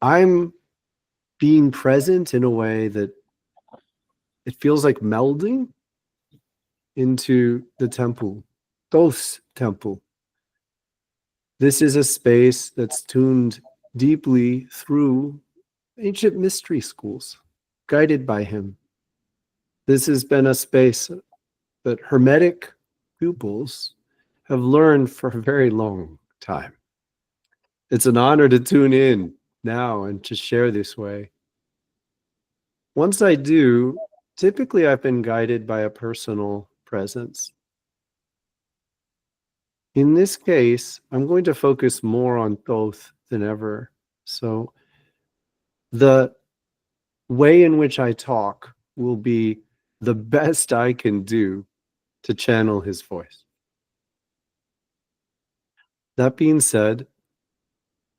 I'm being present in a way that it feels like melding into the temple, Thoth's temple. This is a space that's tuned deeply through ancient mystery schools, guided by him. This has been a space that Hermetic pupils have learned for a very long time. It's an honor to tune in now and to share this way. Once I do, typically I've been guided by a personal presence. In this case, I'm going to focus more on Thoth than ever. So the way in which I talk will be the best I can do to channel his voice. That being said,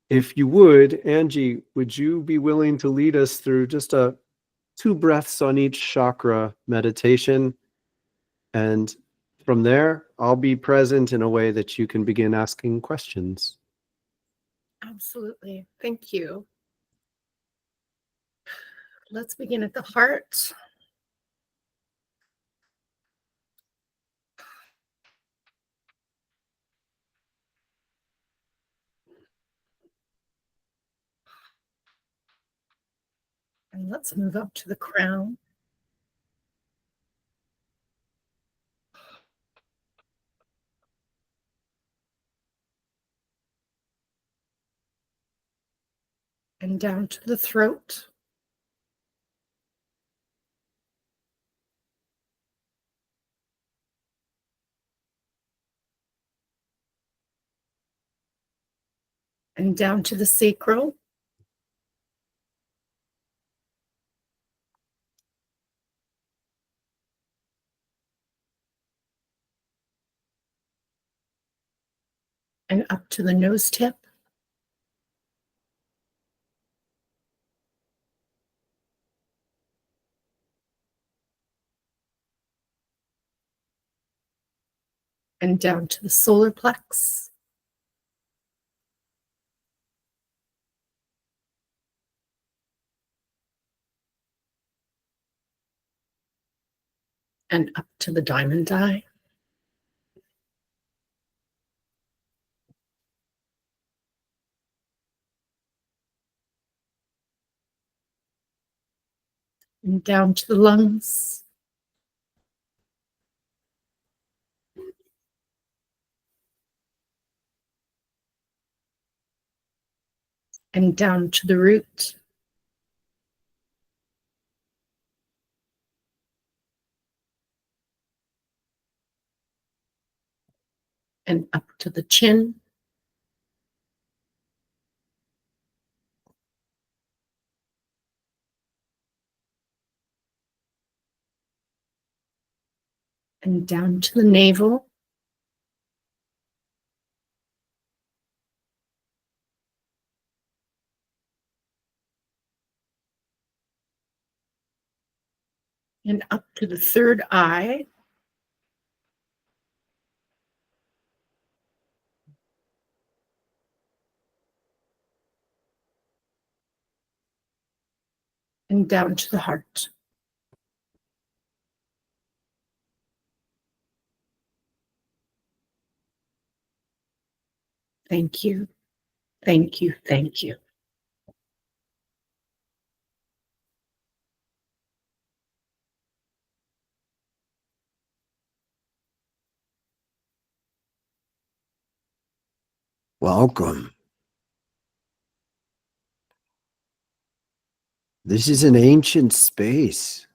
if you would, Angie, would you be willing to lead us through just 2 breaths on each chakra meditation? And from there, I'll be present in a way that you can begin asking questions. Absolutely. Thank you. Let's begin at the heart. And let's move up to the crown. And down to the throat. And down to the sacral. And up to the nose tip. And down to the solar plex. And up to the diamond eye. And down to the lungs. And down to the root. And up to the chin. And down to the navel. And up to the third eye. And down to the heart. Thank you. Thank you. Thank you. Welcome. This is an ancient space.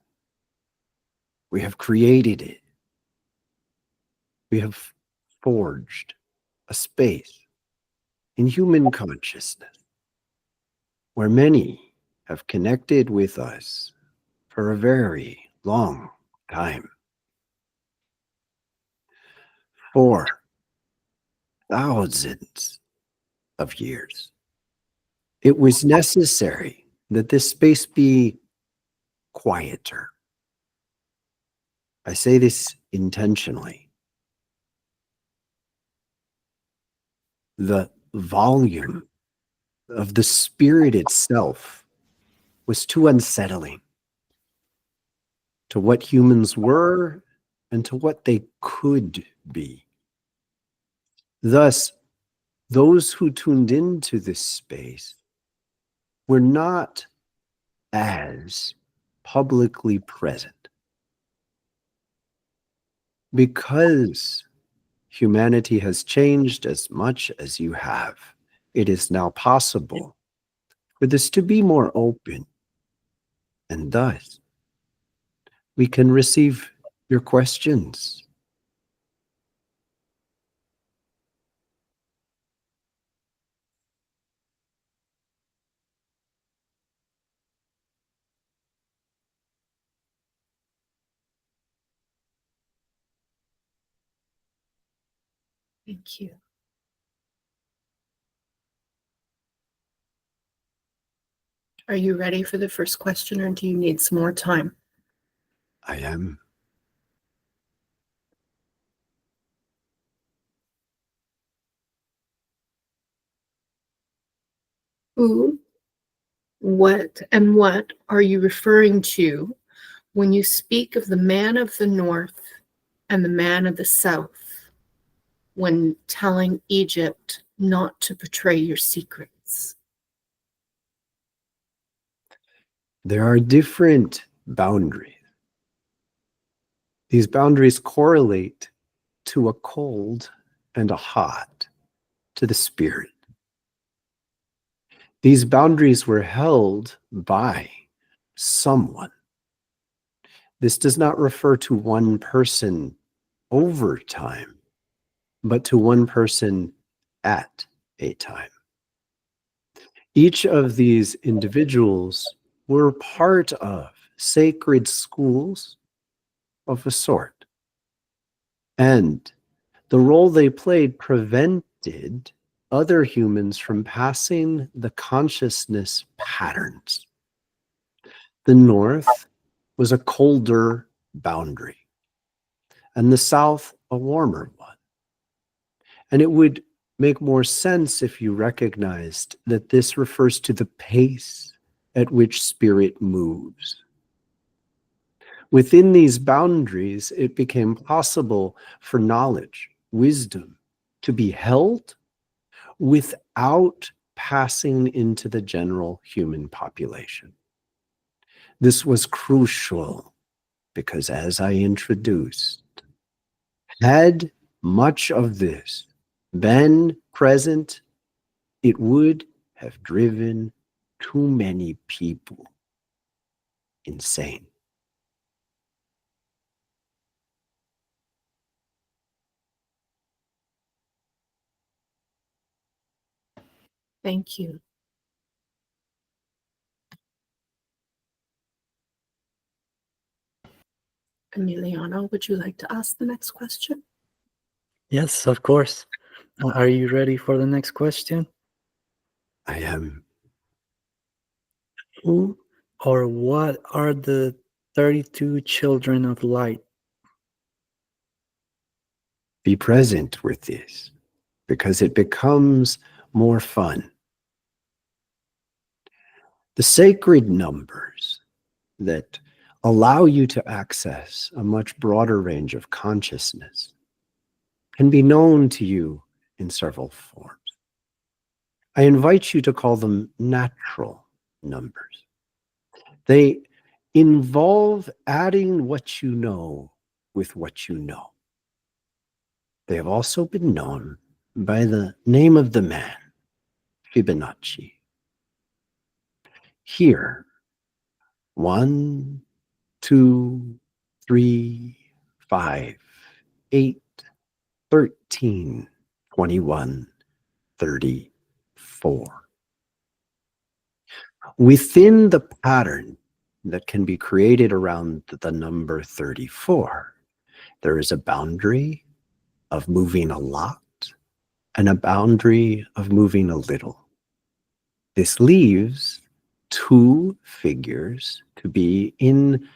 We have created it. We have forged a space in human consciousness where many have connected with us for a very long time. For thousands of years. It was necessary that this space be quieter. I say this intentionally. The volume of the spirit itself was too unsettling to what humans were and to what they could be. Thus, those who tuned into this space were not as publicly present. Because humanity has changed as much as you have, it is now possible for this to be more open, and thus we can receive your questions. Thank you. Are you ready for the first question, or do you need some more time? I am. Who, what are you referring to when you speak of the man of the north and the man of the south when telling Egypt not to betray your secrets? There are different boundaries. These boundaries correlate to a cold and a hot, to the spirit. These boundaries were held by someone. This does not refer to one person over time, but to one person at a time. Each of these individuals were part of sacred schools of a sort, and the role they played prevented other humans from passing the consciousness patterns. The North was a colder boundary, and the South a warmer one. And it would make more sense if you recognized that this refers to the pace at which spirit moves. Within these boundaries, it became possible for knowledge, wisdom, to be held without passing into the general human population. This was crucial because, as I introduced, had much of this been present, it would have driven too many people insane. Thank you. Emiliano, would you like to ask the next question? Yes, of course. Are you ready for the next question? I am. Who or what are the 32 children of light? Be present with this because it becomes more fun. The sacred numbers that allow you to access a much broader range of consciousness can be known to you in several forms. I invite you to call them natural numbers. They involve adding what you know with what you know. They have also been known by the name of the man, Fibonacci. Here, 1, 2, 3, 5, 8, 13, 21, 34. Within the pattern that can be created around the number 34, there is a boundary of moving a lot and a boundary of moving a little. This leaves two figures to be in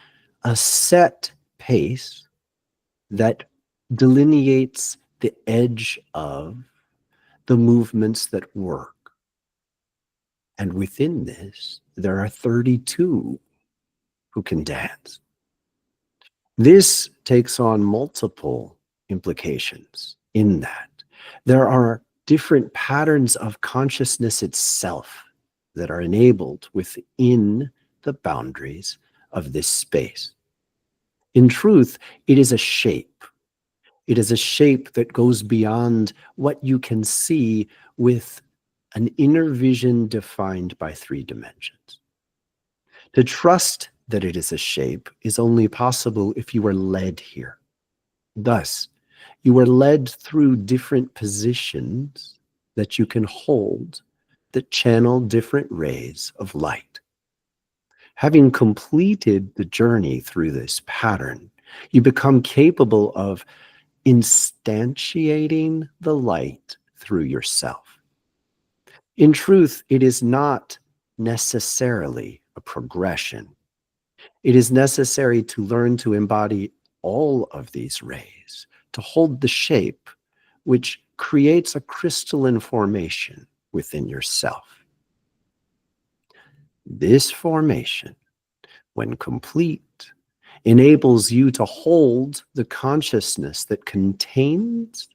a set pace that delineates the edge of the movements that work. And within this, there are 32 who can dance. This takes on multiple implications in that there are different patterns of consciousness itself that are enabled within the boundaries of this space. In truth, it is a shape. It is a shape that goes beyond what you can see with an inner vision defined by 3 dimensions. To trust that it is a shape is only possible if you are led here. Thus, you are led through different positions that you can hold that channel different rays of light. Having completed the journey through this pattern, you become capable of instantiating the light through yourself. In truth, it is not necessarily a progression. It is necessary to learn to embody all of these rays, to hold the shape, which creates a crystalline formation within yourself. This formation, when complete, enables you to hold the consciousness that contains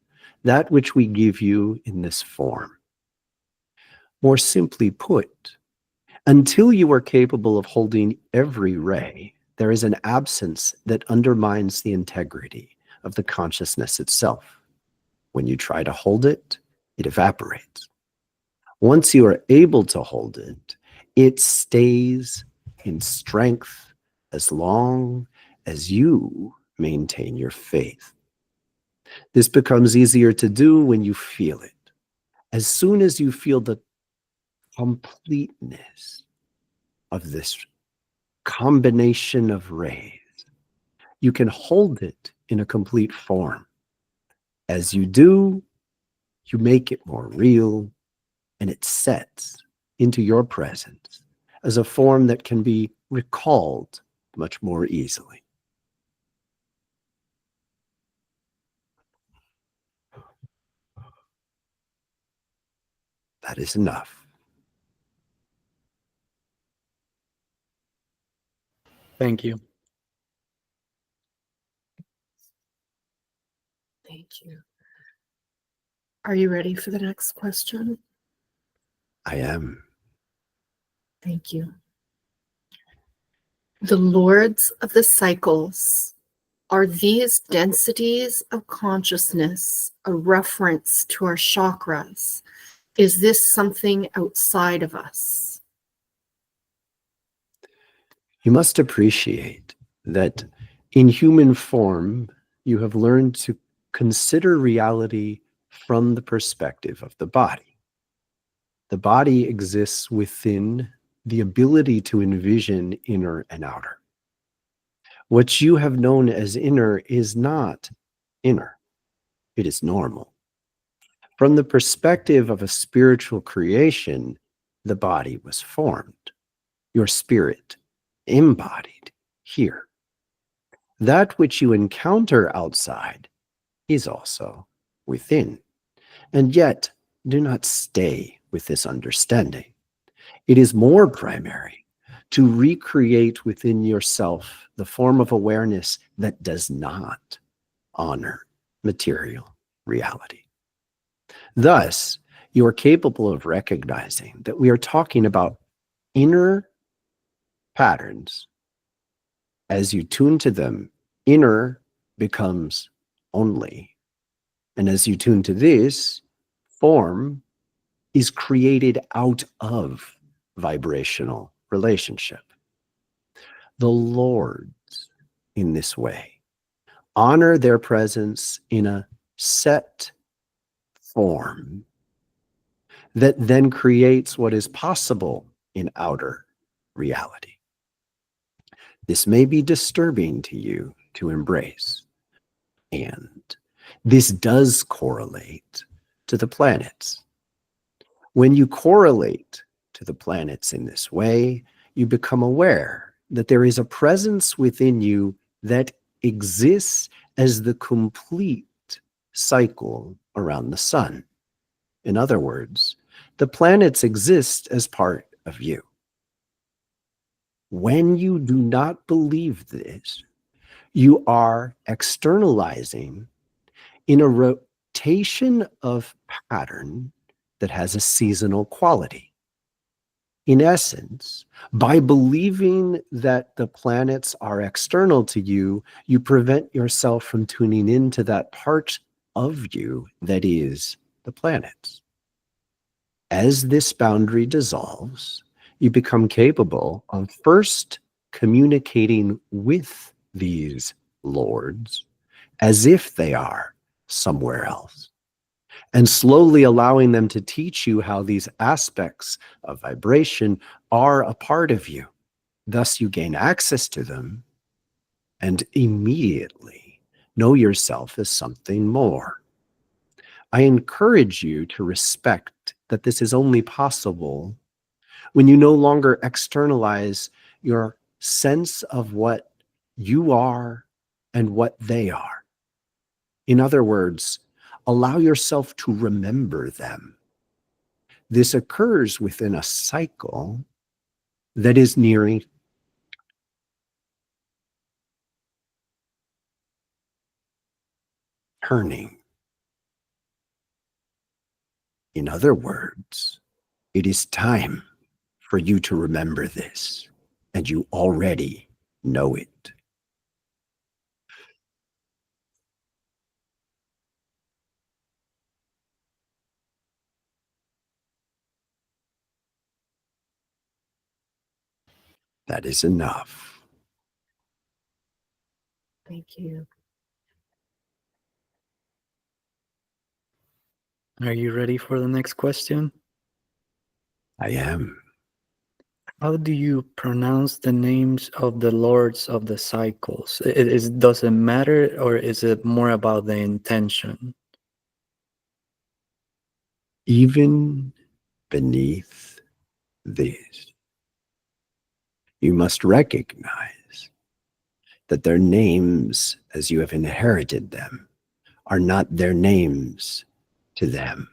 that which we give you in this form. More simply put, until you are capable of holding every ray, there is an absence that undermines the integrity of the consciousness itself. When you try to hold it, it evaporates. Once you are able to hold it, it stays in strength as long as you maintain your faith. This becomes easier to do when you feel it. As soon as you feel the completeness of this combination of rays, you can hold it in a complete form. As you do, you make it more real, and it sets into your presence as a form that can be recalled much more easily. That is enough. Thank you. Thank you. Are you ready for the next question? I am. Thank you. The lords of the cycles, are these densities of consciousness a reference to our chakras? Is this something outside of us? You must appreciate that in human form, you have learned to consider reality from the perspective of the body. The body exists within the ability to envision inner and outer. What you have known as inner is not inner. It is normal. From the perspective of a spiritual creation, the body was formed. Your spirit embodied here. That which you encounter outside is also within. And yet, do not stay with this understanding. It is more primary to recreate within yourself the form of awareness that does not honor material reality. Thus, you are capable of recognizing that we are talking about inner patterns. As you tune to them, inner becomes only. And as you tune to this, form is created out of vibrational relationship. The lords, in this way, honor their presence in a set form that then creates what is possible in outer reality. This may be disturbing to you to embrace, and this does correlate to the planets. When you correlate to the planets in this way, you become aware that there is a presence within you that exists as the complete cycle around the sun. In other words, the planets exist as part of you. When you do not believe this, you are externalizing in a rotation of pattern that has a seasonal quality. In essence, by believing that the planets are external to you, you prevent yourself from tuning into that part of you that is the planets. As this boundary dissolves, you become capable of first communicating with these lords as if they are somewhere else, and slowly allowing them to teach you how these aspects of vibration are a part of you. Thus, you gain access to them and immediately know yourself as something more. I encourage you to respect that this is only possible when you no longer externalize your sense of what you are and what they are. In other words, allow yourself to remember them. This occurs within a cycle that is nearing turning. In other words, it is time for you to remember this, and you already know it. That is enough. Thank you. Are you ready for the next question? I am. How do you pronounce the names of the lords of the cycles? Does it matter, or is it more about the intention? Even beneath this, you must recognize that their names, as you have inherited them, are not their names to them.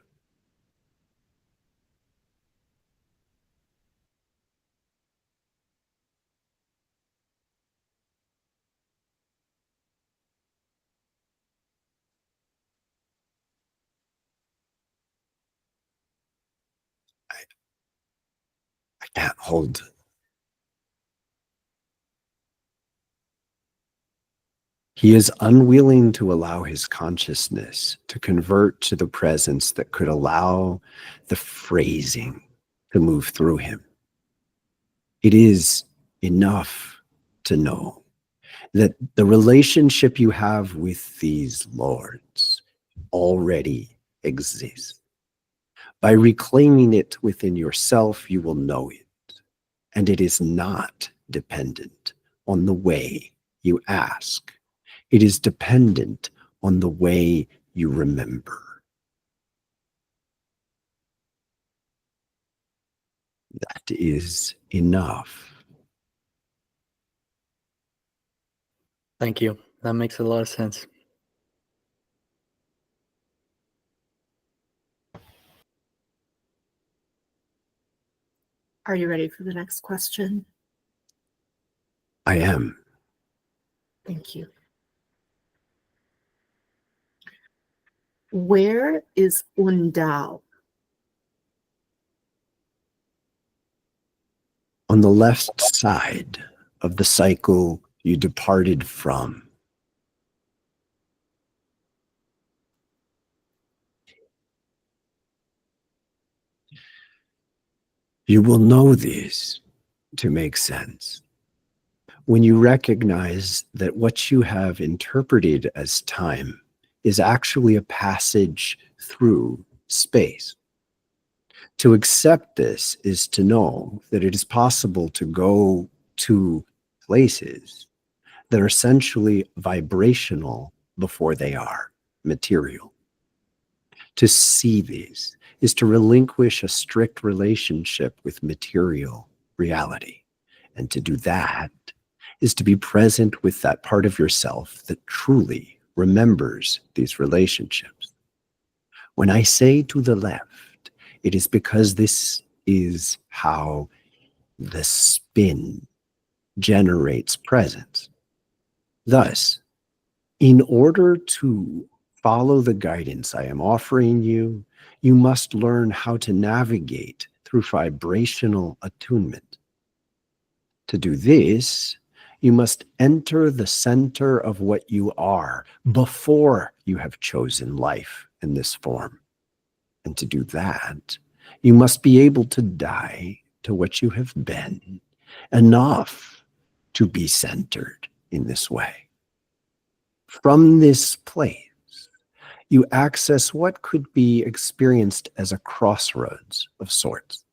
I can't hold. He is unwilling to allow his consciousness to convert to the presence that could allow the phrasing to move through him. It is enough to know that the relationship you have with these lords already exists. By reclaiming it within yourself, you will know it. And it is not dependent on the way you ask. It is dependent on the way you remember. That is enough. Thank you. That makes a lot of sense. Are you ready for the next question? I am. Thank you. Where is Undao? On the left side of the cycle you departed from. You will know this to make sense when you recognize that what you have interpreted as time is actually a passage through space. To accept this is to know that it is possible to go to places that are essentially vibrational before they are material. To see these is to relinquish a strict relationship with material reality. And to do that is to be present with that part of yourself that truly remembers these relationships. When I say to the left, it is because this is how The spin generates presence. Thus, in order to follow the guidance I am offering you, you must learn how to navigate through vibrational attunement. To do this, you must enter the center of what you are before you have chosen life in this form. And to do that, you must be able to die to what you have been, enough to be centered in this way. From this place, you access what could be experienced as a crossroads of sorts.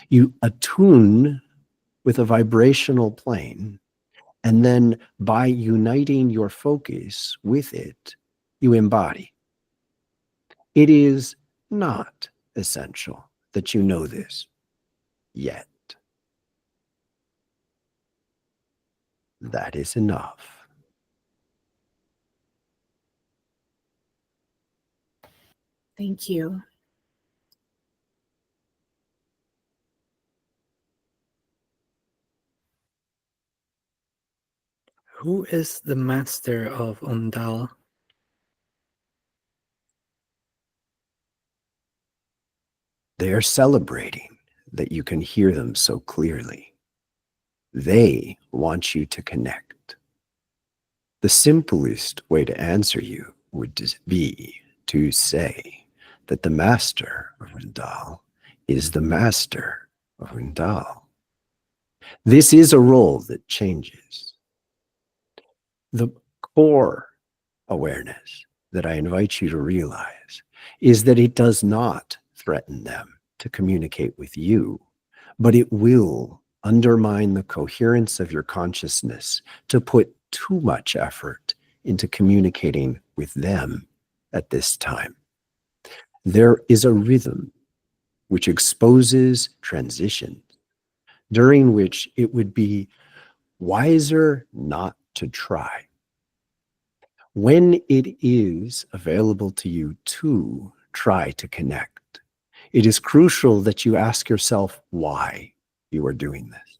You attune with a vibrational plane, and then by uniting your focus with it, you embody. It is not essential that you know this yet. That is enough. Thank you. Who is the master of Undal? They are celebrating that you can hear them so clearly. They want you to connect. The simplest way to answer you would be to say that the master of Undal is the master of Undal. This is a role that changes. The core awareness that I invite you to realize is that it does not threaten them to communicate with you, but it will undermine the coherence of your consciousness to put too much effort into communicating with them at this time. There is a rhythm which exposes transitions, during which it would be wiser not to try. When it is available to you to try to connect, it is crucial that you ask yourself why you are doing this.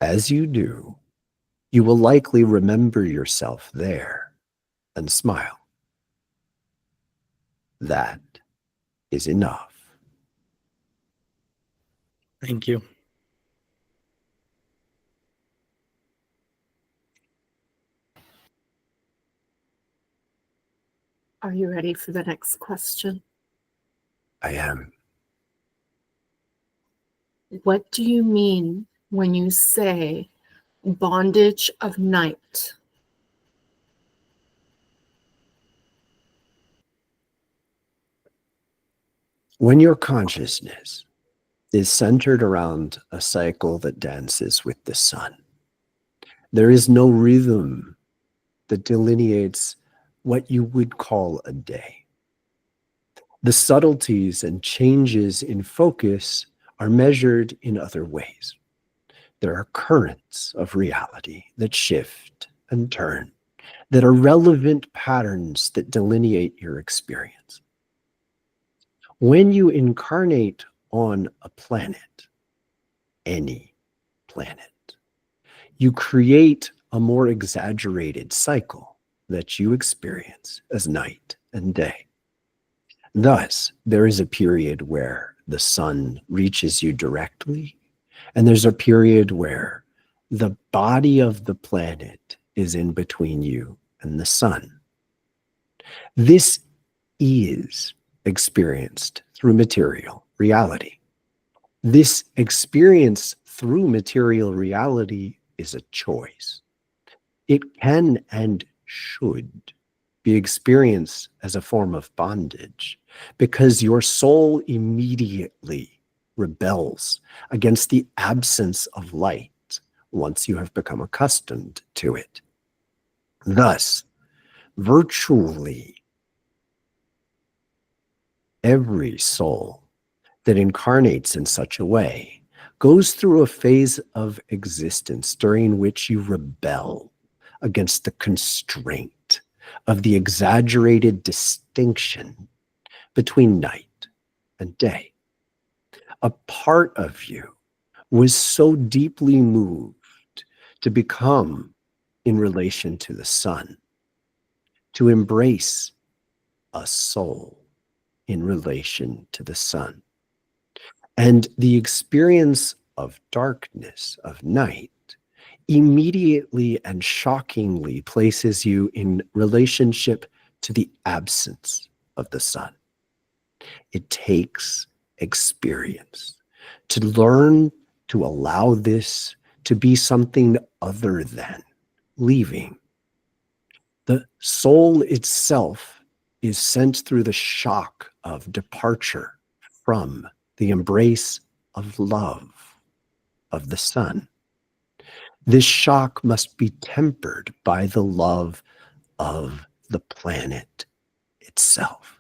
As you do, you will likely remember yourself there and smile. That is enough. Thank you. Are you ready for the next question? I am. What do you mean when you say bondage of night? When your consciousness is centered around a cycle that dances with the sun, there is no rhythm that delineates what you would call a day. The subtleties and changes in focus are measured in other ways. There are currents of reality that shift and turn, that are relevant patterns that delineate your experience. When you incarnate on a planet, any planet, you create a more exaggerated cycle that you experience as night and day. Thus, there is a period where the sun reaches you directly, and there's a period where the body of the planet is in between you and the sun. This is experienced through material reality. This experience through material reality is a choice. It can and should be experienced as a form of bondage because your soul immediately rebels against the absence of light once you have become accustomed to it. Thus, virtually every soul that incarnates in such a way goes through a phase of existence during which you rebel against the constraint of the exaggerated distinction between night and day. A part of you was so deeply moved to become in relation to the sun, to embrace a soul in relation to the sun. And the experience of darkness, of night, immediately and shockingly places you in relationship to the absence of the sun. It takes experience to learn to allow this to be something other than leaving. The soul itself is sent through the shock of departure from the embrace of love of the sun. This shock must be tempered by the love of the planet itself.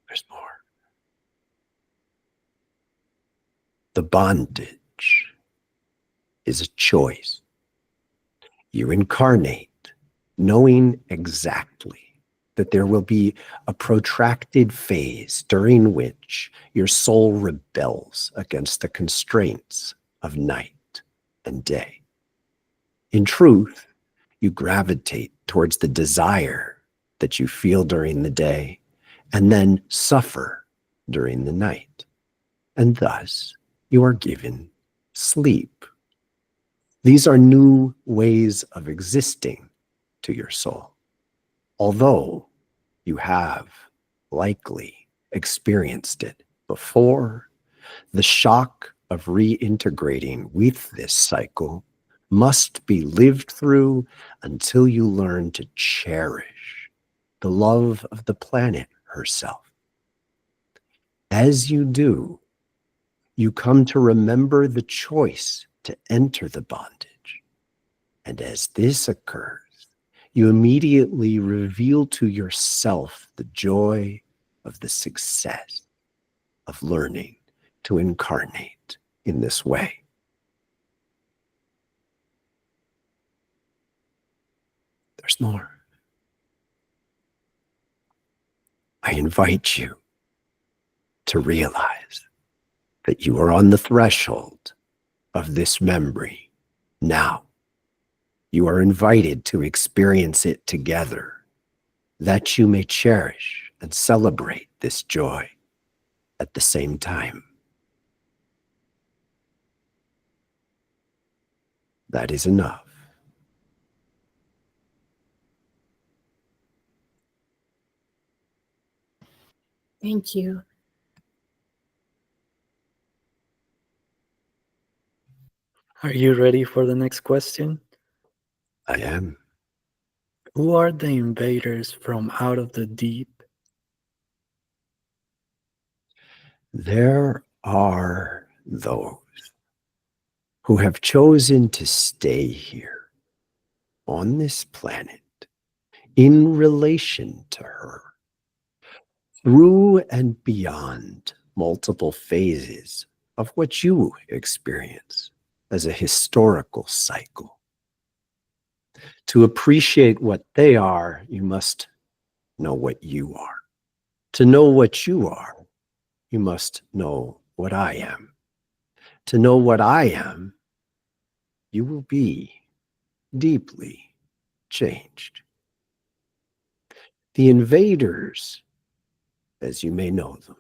There's more. The bondage is a choice. You incarnate knowing exactly that there will be a protracted phase during which your soul rebels against the constraints of night and day. In truth, you gravitate towards the desire that you feel during the day and then suffer during the night. And thus, you are given sleep. These are new ways of existing to your soul. Although you have likely experienced it before, the shock of reintegrating with this cycle must be lived through until you learn to cherish the love of the planet herself. As you do, you come to remember the choice to enter the bondage. And as this occurs, you immediately reveal to yourself the joy of the success of learning to incarnate in this way. There's more. I invite you to realize that you are on the threshold of this memory now. You are invited to experience it together, that you may cherish and celebrate this joy at the same time. That is enough. Thank you. Are you ready for the next question? I am. Who are the invaders from out of the deep? There are those who have chosen to stay here on this planet in relation to her, through and beyond multiple phases of what you experience as a historical cycle. To appreciate what they are, you must know what you are. To know what you are, you must know what I am. To know what I am, you will be deeply changed. The invaders, as you may know them,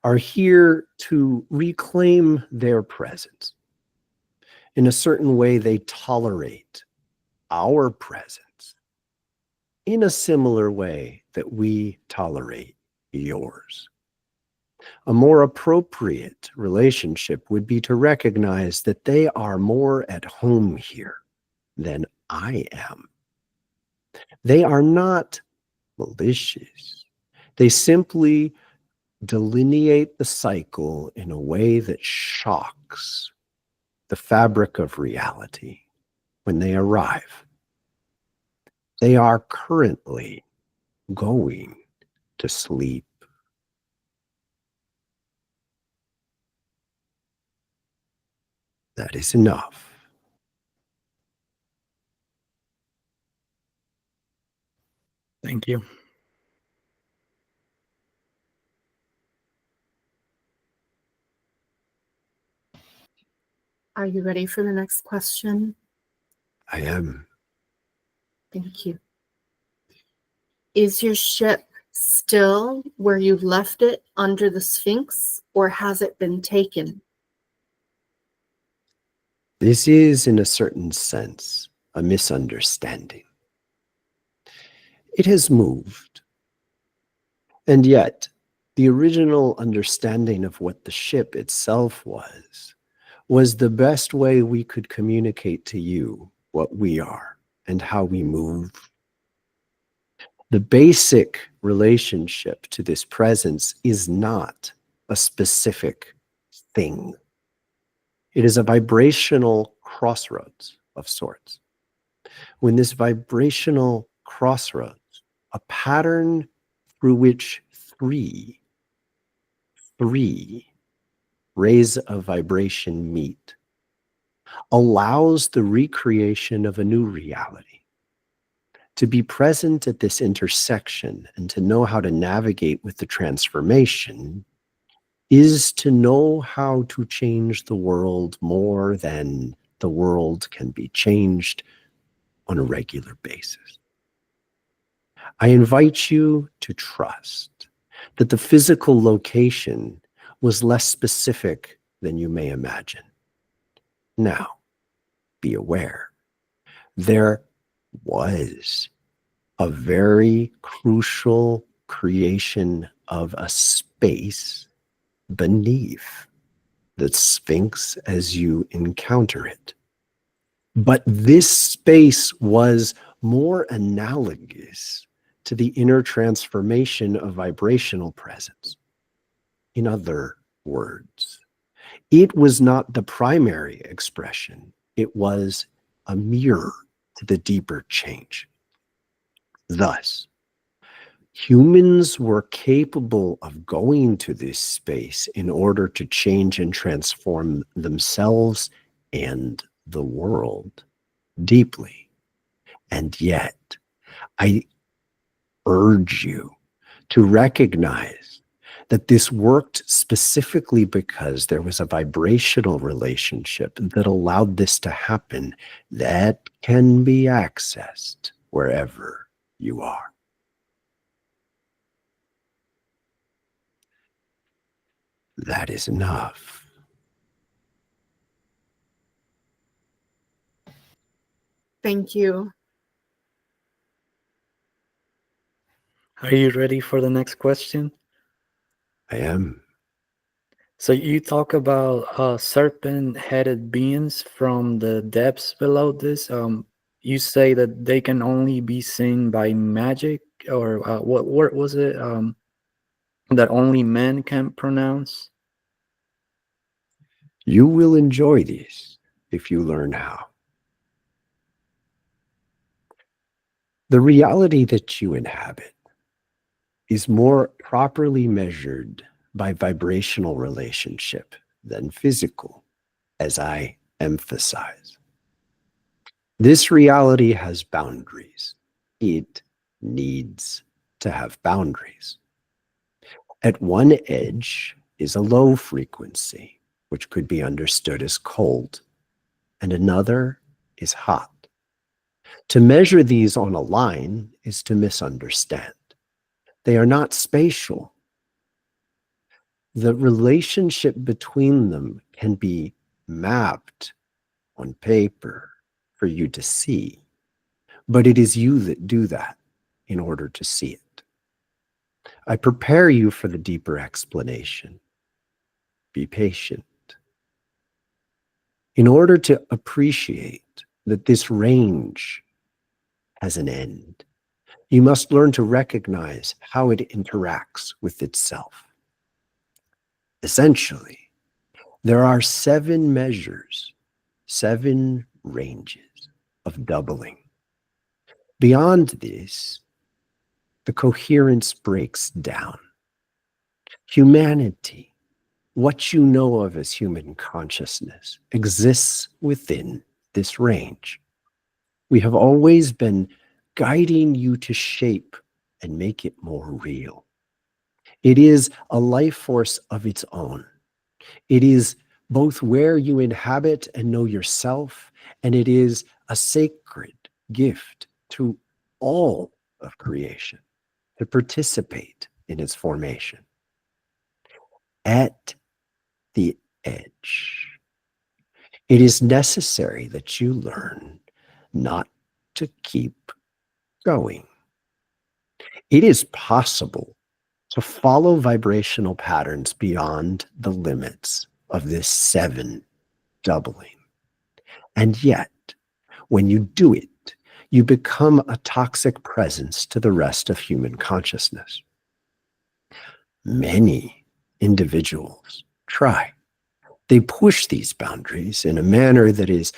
are here to reclaim their presence. In a certain way, they tolerate our presence in a similar way that we tolerate yours. A more appropriate relationship would be to recognize that they are more at home here than I am. They are not malicious. They simply delineate the cycle in a way that shocks the fabric of reality when they arrive. They are currently going to sleep. That is enough. Thank you. Are you ready for the next question? I am. Thank you. Is your ship still where you left it under the Sphinx, or has it been taken? This is, in a certain sense, a misunderstanding. It has moved. And yet, the original understanding of what the ship itself was the best way we could communicate to you what we are and how we move. The basic relationship to this presence is not a specific thing. It is a vibrational crossroads of sorts. When this vibrational crossroads, a pattern through which three rays of vibration meet, allows the recreation of a new reality. To be present at this intersection and to know how to navigate with the transformation is to know how to change the world more than the world can be changed on a regular basis. I invite you to trust that the physical location was less specific than you may imagine. Now, be aware, there was a very crucial creation of a space beneath the Sphinx as you encounter it. But this space was more analogous to the inner transformation of vibrational presence. In other words, it was not the primary expression. It was a mirror to the deeper change. Thus, humans were capable of going to this space in order to change and transform themselves and the world deeply. And yet, I urge you to recognize that this worked specifically because there was a vibrational relationship that allowed this to happen that can be accessed wherever you are. That is enough. Thank you. Are you ready for the next question? I am. So you talk about serpent-headed beings from the depths below this. You say that they can only be seen by magic, or what word was it? That only men can pronounce. You will enjoy these if you learn how. The reality that you inhabit is more properly measured by vibrational relationship than physical, as I emphasize. This reality has boundaries. It needs to have boundaries. At one edge is a low frequency, which could be understood as cold, and another is hot. To measure these on a line is to misunderstand. They are not spatial. The relationship between them can be mapped on paper for you to see, but it is you that do that in order to see it. I prepare you for the deeper explanation. Be patient. In order to appreciate that this range has an end, you must learn to recognize how it interacts with itself. Essentially, there are 7 measures, 7 ranges of doubling. Beyond this, the coherence breaks down. Humanity, what you know of as human consciousness, exists within this range. We have always been guiding you to shape and make it more real. It is a life force of its own. It is both where you inhabit and know yourself, and it is a sacred gift to all of creation to participate in its formation. At the edge, it is necessary that you learn not to keep going. It is possible to follow vibrational patterns beyond the limits of this 7 doubling. And yet, when you do it, you become a toxic presence to the rest of human consciousness. Many individuals try. They push these boundaries in a manner that is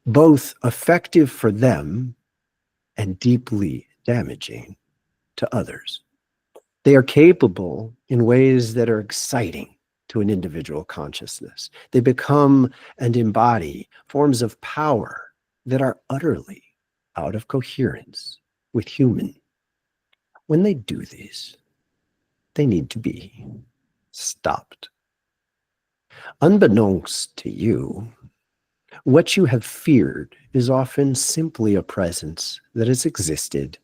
both effective for them and deeply damaging to others. They are capable in ways that are exciting to an individual consciousness. They become and embody forms of power that are utterly out of coherence with human. When they do this, they need to be stopped. Unbeknownst to you, what you have feared is often simply a presence that has existed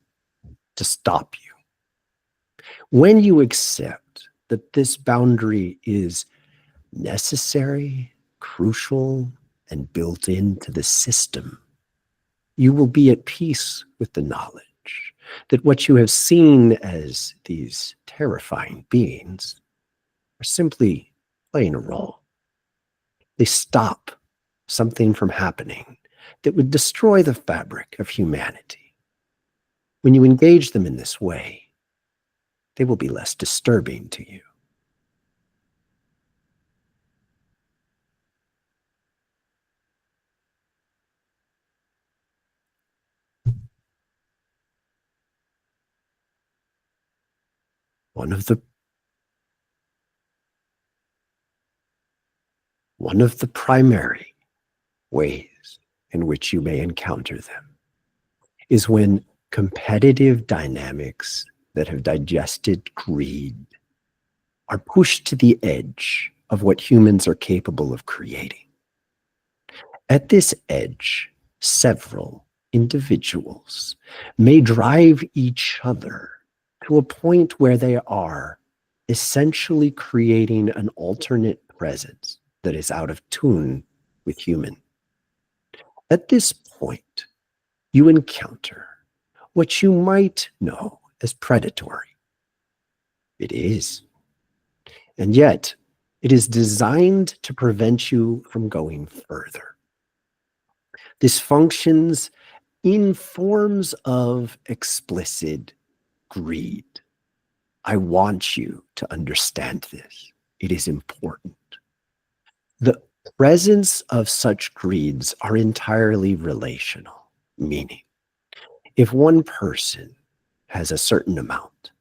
to stop you. When you accept that this boundary is necessary, crucial, and built into the system, you will be at peace with the knowledge that what you have seen as these terrifying beings are simply playing a role. They stop something from happening that would destroy the fabric of humanity. When you engage them in this way, they will be less disturbing to you. One of the primary ways in which you may encounter them is when competitive dynamics that have digested greed are pushed to the edge of what humans are capable of creating. At this edge, several individuals may drive each other to a point where they are essentially creating an alternate presence that is out of tune with human. At this point, you encounter what you might know as predatory. It is. And yet, it is designed to prevent you from going further. This functions in forms of explicit greed. I want you to understand this. It is important. The presence of such greeds are entirely relational, meaning if one person has a certain amount,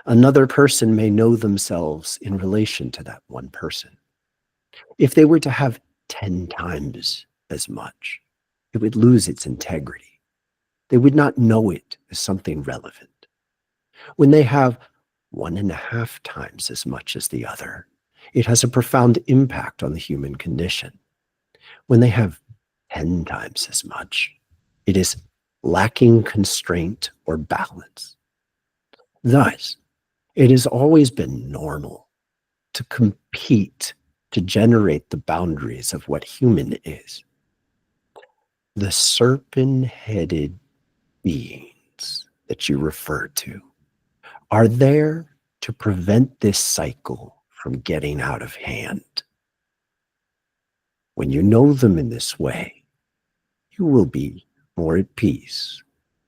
another person may know themselves in relation to that one person. If they were to have 10 times as much, it would lose its integrity. They would not know it as something relevant. When they have 1.5 times as much as the other, it has a profound impact on the human condition. When they have 10 times as much, it is lacking constraint or balance. Thus, it has always been normal to compete to generate the boundaries of what human is. The serpent-headed beings that you refer to are there to prevent this cycle from getting out of hand. When you know them in this way, you will be more at peace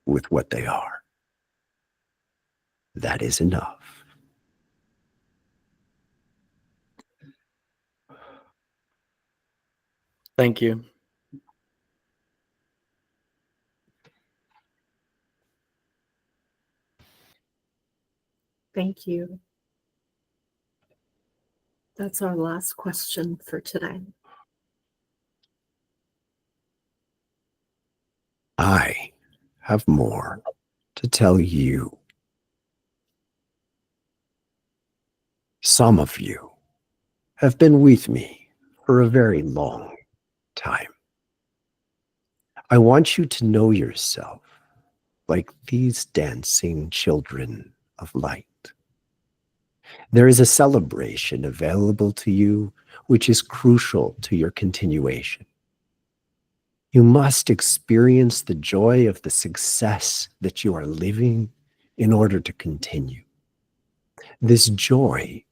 with what they are. That is enough. Thank you. Thank you. That's our last question for today. I have more to tell you. Some of you have been with me for a very long time. I want you to know yourself like these dancing children of light. There is a celebration available to you which is crucial to your continuation. You must experience the joy of the success that you are living in order to continue. This joy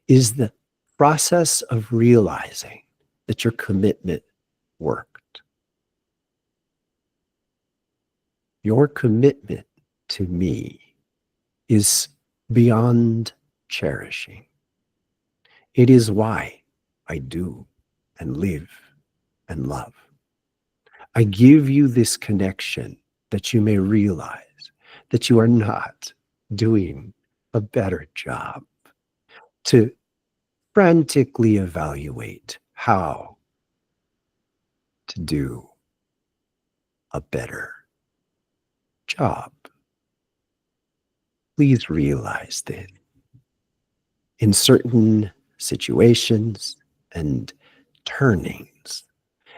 is the process of realizing that your commitment worked. Your commitment to me is beyond cherishing. It is why I do and live and love. I give you this connection that you may realize that you are not doing a better job to frantically evaluate how to do a better job. Please realize that in certain situations and turnings,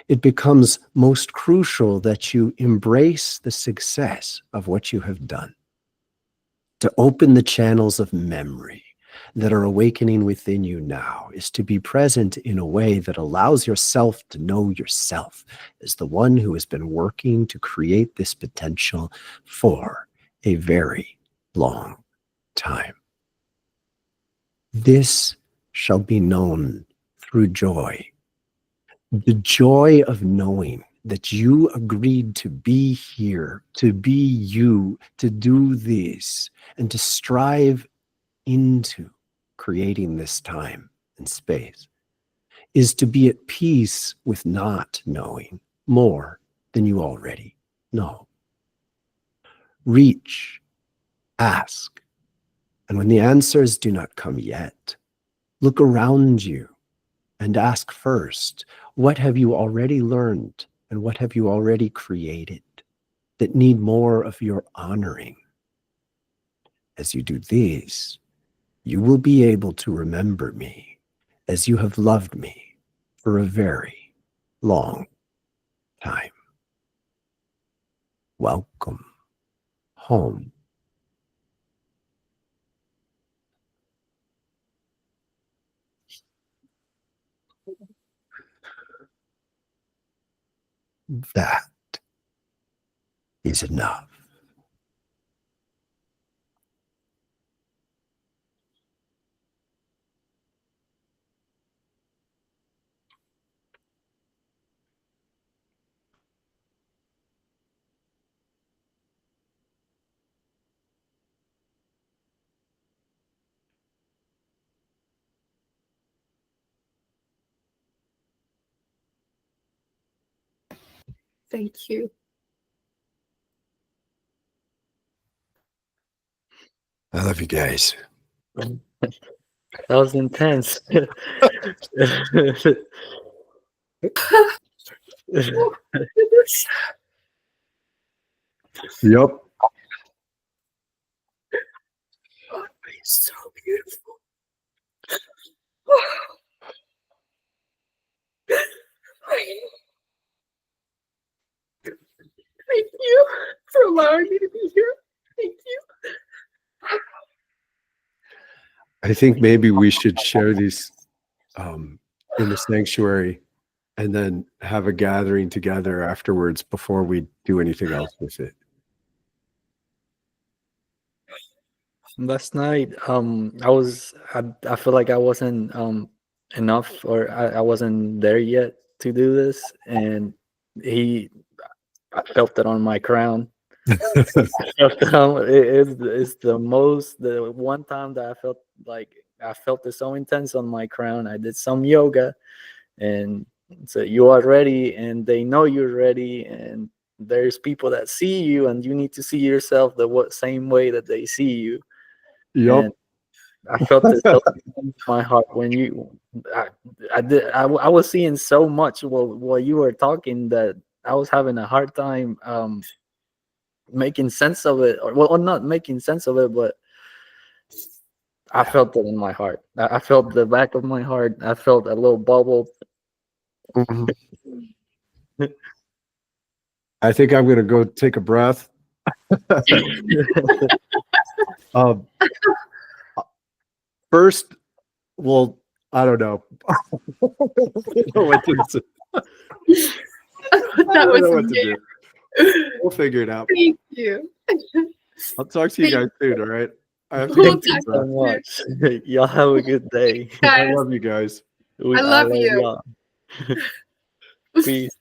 it becomes most crucial that you embrace the success of what you have done, to open the channels of memory that are awakening within you now, is to be present in a way that allows yourself to know yourself as the one who has been working to create this potential for a very long time. This shall be known through joy. The joy of knowing that you agreed to be here, to be you, to do this, and to strive into creating this time and space, is to be at peace with not knowing more than you already know. Reach, ask, and when the answers do not come yet, look around you and ask first, what have you already learned and what have you already created that need more of your honoring? As you do this, you will be able to remember me as you have loved me for a very long time. Welcome home. That is enough. Thank you. I love you guys. That was intense. Yep. Oh, it's so beautiful. Thank you for allowing me to be here. Thank you. I think maybe we should share these in the sanctuary and then have a gathering together afterwards before we do anything else with it. Last night, I feel like I wasn't enough, or I wasn't there yet to do this, and I felt it on my crown. It's the one time that I felt like I felt it so intense on my crown. I did some yoga, and so you are ready, and they know you're ready, and there's people that see you, and you need to see yourself the same way that they see you. Yep. And I felt it so in my heart when I was seeing so much while you were talking that I was having a hard time making sense of it, or well, not making sense of it, but I felt it in my heart. I felt the back of my heart. I felt a little bubble. Mhm. I think I'm going to go take a breath. Um, first, well, I don't know. I don't know what to say. I That don't know was what to do. We'll figure it out. Thank you. I'll talk to you guys soon, all right? I have to We'll take a talk deep So breath. much. Y'all have a good day. I Guys, love you guys. I love you. y'all. Peace.